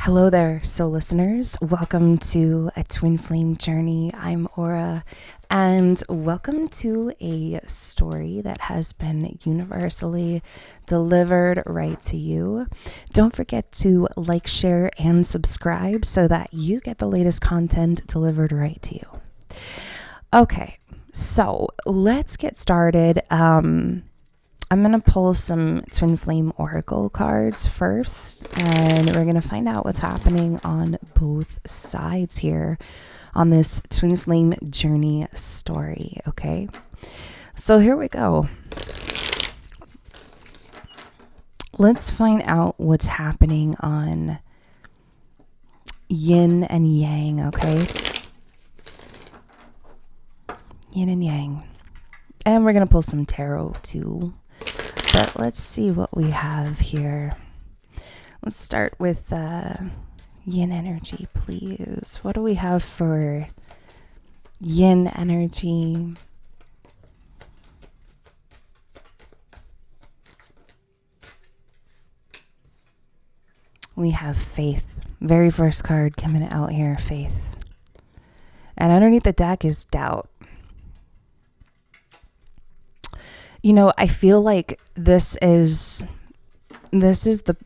Hello there, soul listeners. Welcome to a Twin Flame Journey. I'm Aura, and welcome to a story that has been universally delivered right to you. Don't forget to like, share, and subscribe so that you get the latest content delivered right to you. Okay, so let's get started. I'm going to pull some Twin Flame Oracle cards first, and we're going to find out what's happening on both sides here on this Twin Flame Journey story, okay? So here we go. Let's find out what's happening on yin and yang, okay? Yin and yang. And we're going to pull some tarot too. But let's see what we have here. Let's start with yin energy, please. What do we have for yin energy? We have faith. Very first card coming out here, faith. And underneath the deck is doubt. You know, I feel like this is the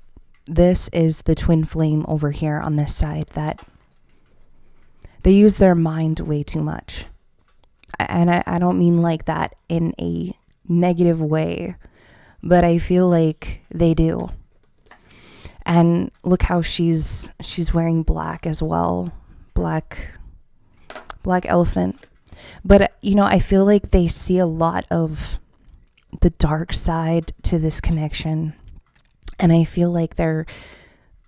twin flame over here on this side, that they use their mind way too much. And I don't mean like that in a negative way, but I feel like they do. And look how she's wearing black as well. Black elephant. But you know, I feel like they see a lot of the dark side to this connection, and I feel like they're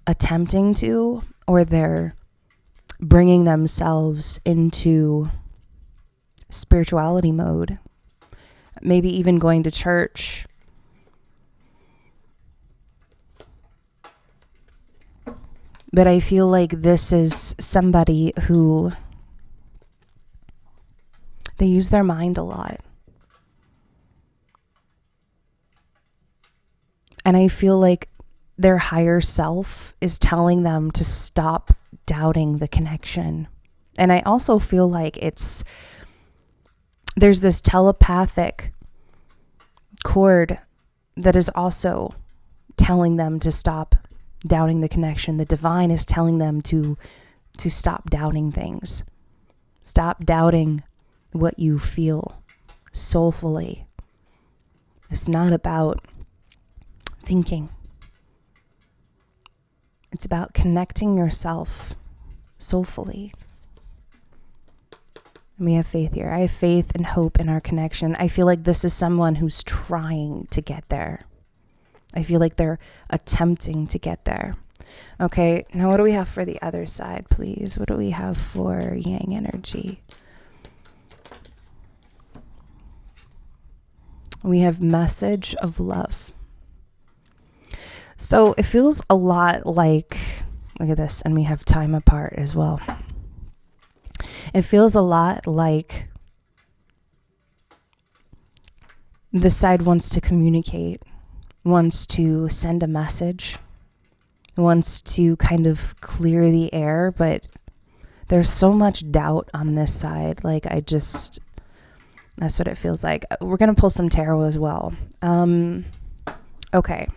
attempting to, or they're bringing themselves into spirituality mode, maybe even going to church. But I feel like this is somebody who they use their mind a lot. And I feel like their higher self is telling them to stop doubting the connection. And I also feel like there's this telepathic cord that is also telling them to stop doubting the connection. The divine is telling them to stop doubting things. Stop doubting what you feel soulfully. It's not about thinking. It's about connecting yourself soulfully. And we have faith here. I have faith and hope in our connection. I feel like this is someone who's trying to get there. I feel like they're attempting to get there. Okay, now what do we have for the other side, please? What do we have for yang energy? We have message of love. So it feels a lot like, look at this, and we have time apart as well. It feels a lot like this side wants to communicate, wants to send a message, wants to kind of clear the air, but there's so much doubt on this side. Like that's what it feels like. We're going to pull some tarot as well. Okay.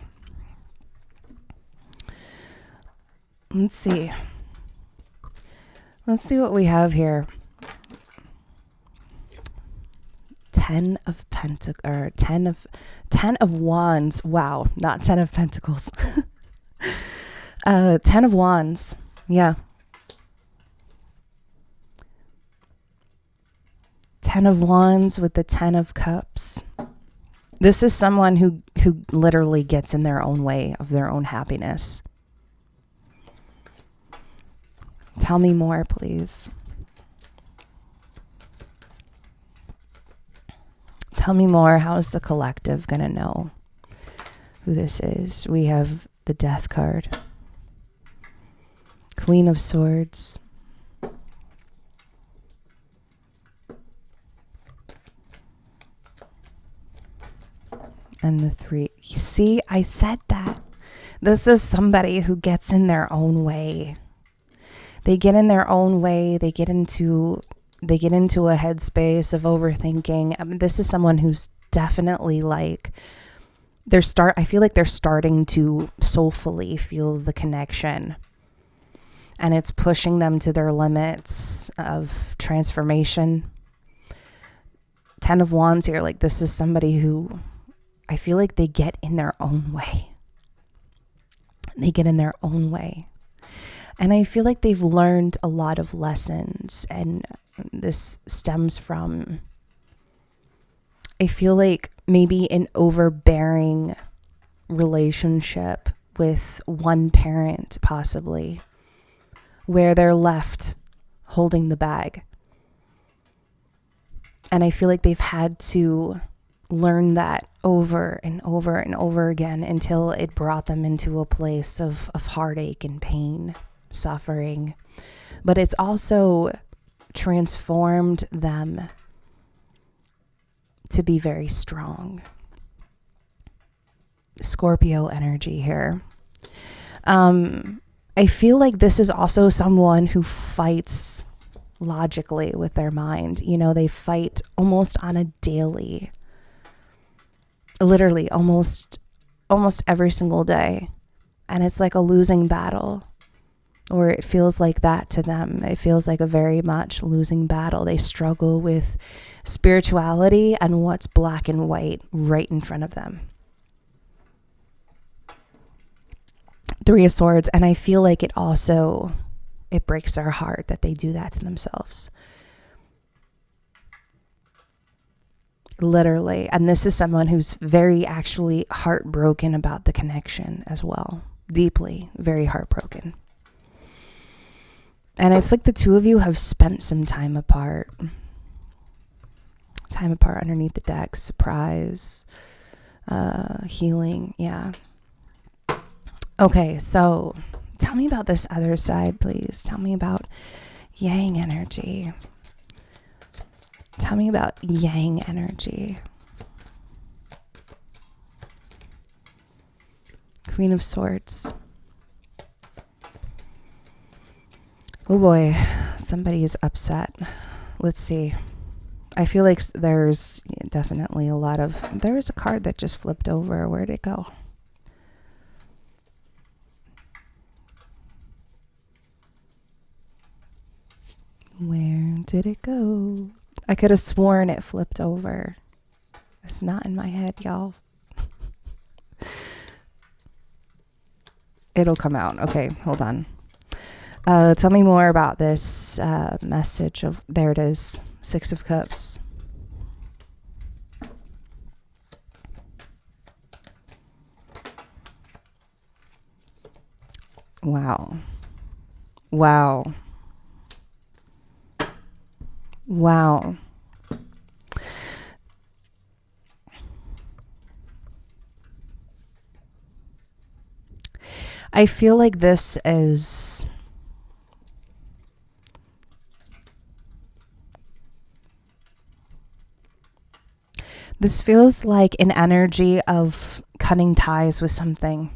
Let's see what we have here. 10 of wands. Wow, not 10 of pentacles. 10 of wands. Yeah. 10 of wands with the 10 of cups. This is someone who literally gets in their own way of their own happiness. Tell me more, please. Tell me more. How is the collective going to know who this is? We have the Death card. Queen of Swords. And the 3. See, I said that. This is somebody who gets in their own way. They get in their own way. They get into a headspace of overthinking. I mean, this is someone who's definitely like, I feel like they're starting to soulfully feel the connection. And it's pushing them to their limits of transformation. 10 of Wands here, like this is somebody who I feel like they get in their own way. They get in their own way. And I feel like they've learned a lot of lessons. And this stems from, I feel like maybe an overbearing relationship with one parent, possibly, where they're left holding the bag. And I feel like they've had to learn that over and over and over again until it brought them into a place of heartache and pain, suffering. But it's also transformed them to be very strong. Scorpio energy here. I feel like this is also someone who fights logically with their mind. You know, they fight almost on a daily, literally almost every single day. And it's like a losing battle, or it feels like that to them. It feels like a very much losing battle. They struggle with spirituality and what's black and white right in front of them. 3 of Swords. And I feel like it breaks their heart that they do that to themselves. Literally. And this is someone who's very actually heartbroken about the connection as well. Deeply, very heartbroken. And it's like the two of you have spent some time apart. Time apart underneath the deck. Surprise. Healing. Yeah. Okay, so tell me about this other side, please. Tell me about Yang energy. Tell me about Yang energy. Queen of Swords. Oh boy, somebody is upset. Let's see. I feel like there's definitely there is a card that just flipped over. Where'd it go? Where did it go? I could have sworn it flipped over. It's not in my head, y'all. It'll come out. Okay, hold on. Tell me more about this message of, there it is, 6 of Cups. Wow. Wow. Wow. I feel like this feels like an energy of cutting ties with something.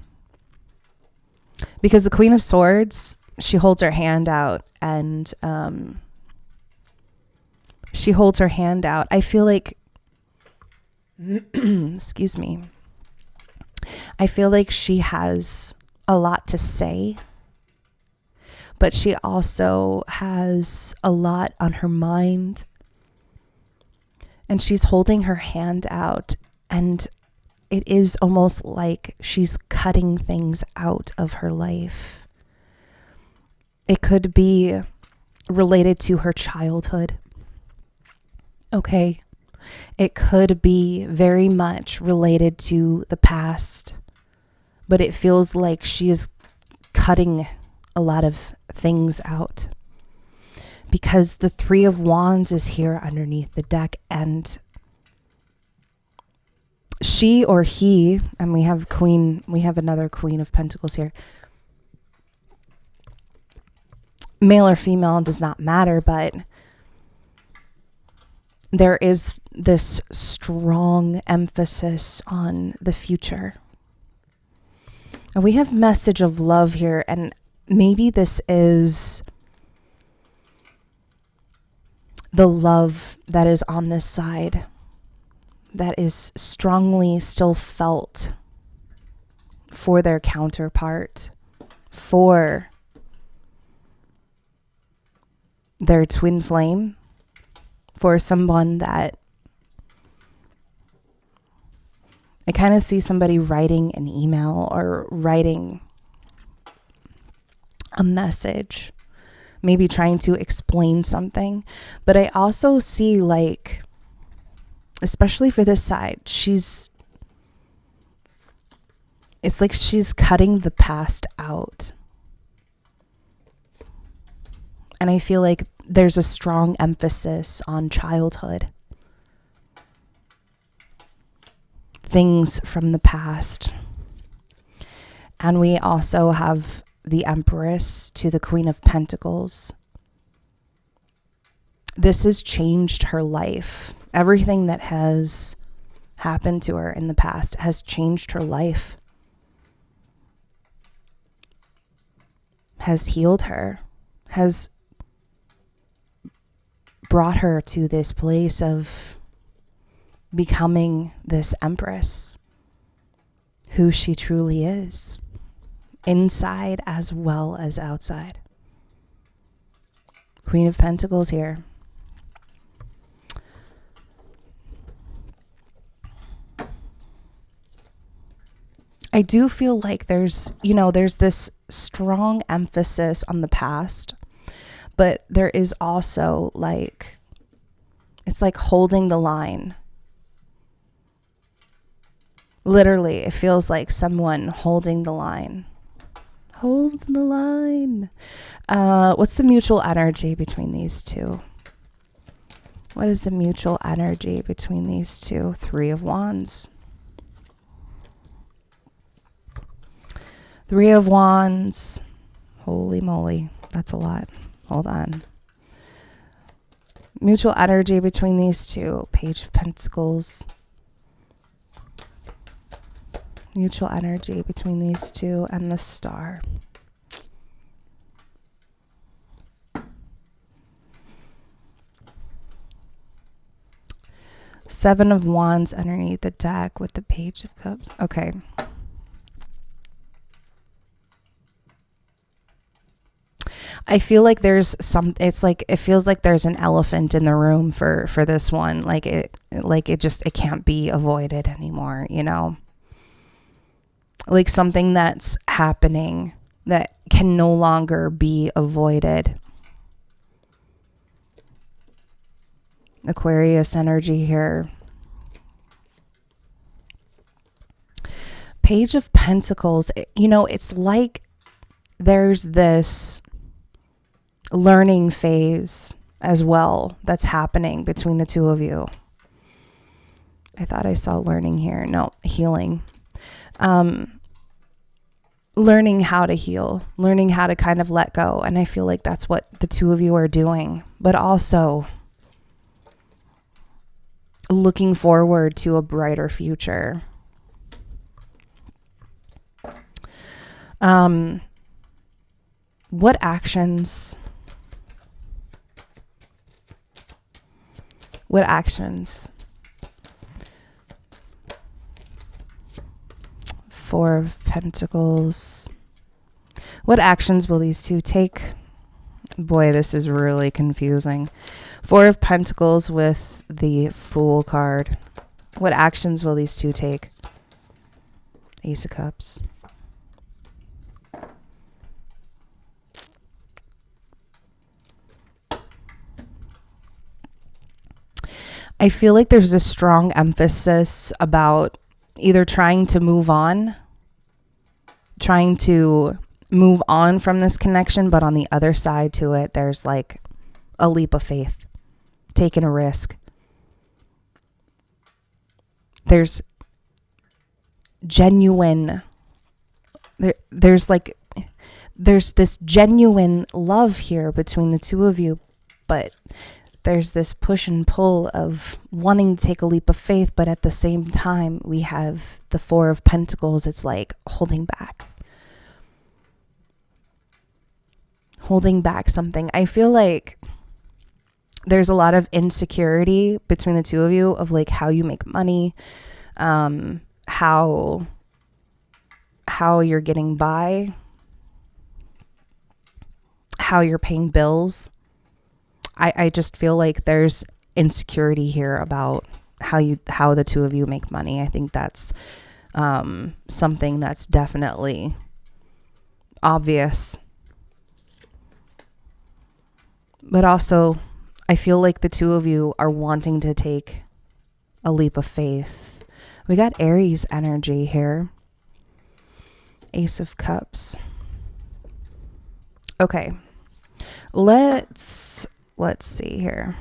Because the Queen of Swords, she holds her hand out and she holds her hand out. I feel like, excuse me. I feel like she has a lot to say, but she also has a lot on her mind. And she's holding her hand out, and it is almost like she's cutting things out of her life. It could be related to her childhood. Okay. It could be very much related to the past, but it feels like she is cutting a lot of things out. Because the 3 of Wands is here underneath the deck, and she or he, and we have another Queen of Pentacles here. Male or female does not matter, but there is this strong emphasis on the future. And we have message of love here. And maybe this is the love that is on this side that is strongly still felt for their counterpart, for their twin flame, for someone that I kind of see somebody writing an email or writing a message, maybe trying to explain something. But I also see, like, especially for this side, it's like she's cutting the past out. And I feel like there's a strong emphasis on childhood. Things from the past. And we also have the Empress to the Queen of Pentacles. This has changed her life. Everything that has happened to her in the past has changed her life. Has healed her. Has brought her to this place of becoming this Empress, who she truly is, inside as well as outside. Queen of Pentacles here. I do feel like there's this strong emphasis on the past, but there is also like, it's like holding the line. Literally, it feels like someone holding the line. Hold the line. What's the mutual energy between these two? What is the mutual energy between these two? Three of Wands. Three of Wands. Holy moly. That's a lot. Hold on. Mutual energy between these two. Page of Pentacles. Mutual energy between these two and the Star. Seven of Wands underneath the deck with the Page of Cups. Okay. I feel like there's it feels like there's an elephant in the room for this one. It can't be avoided anymore, you know? Like something that's happening that can no longer be avoided. Aquarius energy here. Page of Pentacles, it's like there's this learning phase as well that's happening between the two of you. I thought I saw learning here. No, healing. Learning how to heal, learning how to kind of let go. And I feel like that's what the two of you are doing, but also looking forward to a brighter future. What actions? What actions? Four of Pentacles. What actions will these two take? Boy, this is really confusing. Four of Pentacles with the Fool card. What actions will these two take? Ace of Cups. I feel like there's a strong emphasis about either trying to move on from this connection, but on the other side to it, there's like a leap of faith, taking a risk. There's genuine, there's this genuine love here between the two of you, but there's this push and pull of wanting to take a leap of faith, but at the same time, we have the Four of Pentacles. It's like holding back. holding back something. I feel like there's a lot of insecurity between the two of you of like how you make money, how you're getting by, how you're paying bills. I just feel like there's insecurity here about how the two of you make money. I think that's something that's definitely obvious. But also, I feel like the two of you are wanting to take a leap of faith. We got Aries energy here. Ace of Cups. Okay. Let's see here.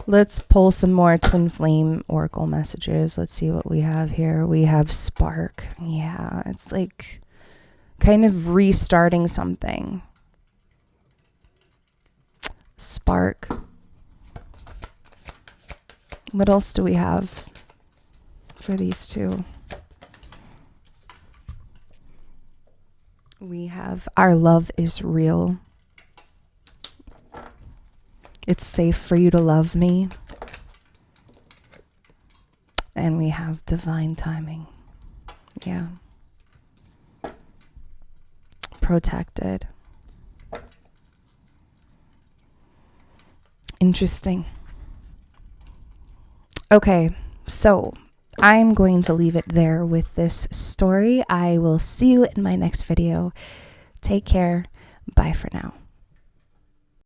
Let's pull some more twin flame oracle messages. Let's see what we have here. We have spark. Yeah, it's like kind of restarting something. Spark. What else do we have for these two? We have our love is real. It's safe for you to love me. And we have divine timing. Yeah. Protected. Interesting. Okay, so I'm going to leave it there with this story. I will see you in my next video. Take care. Bye for now.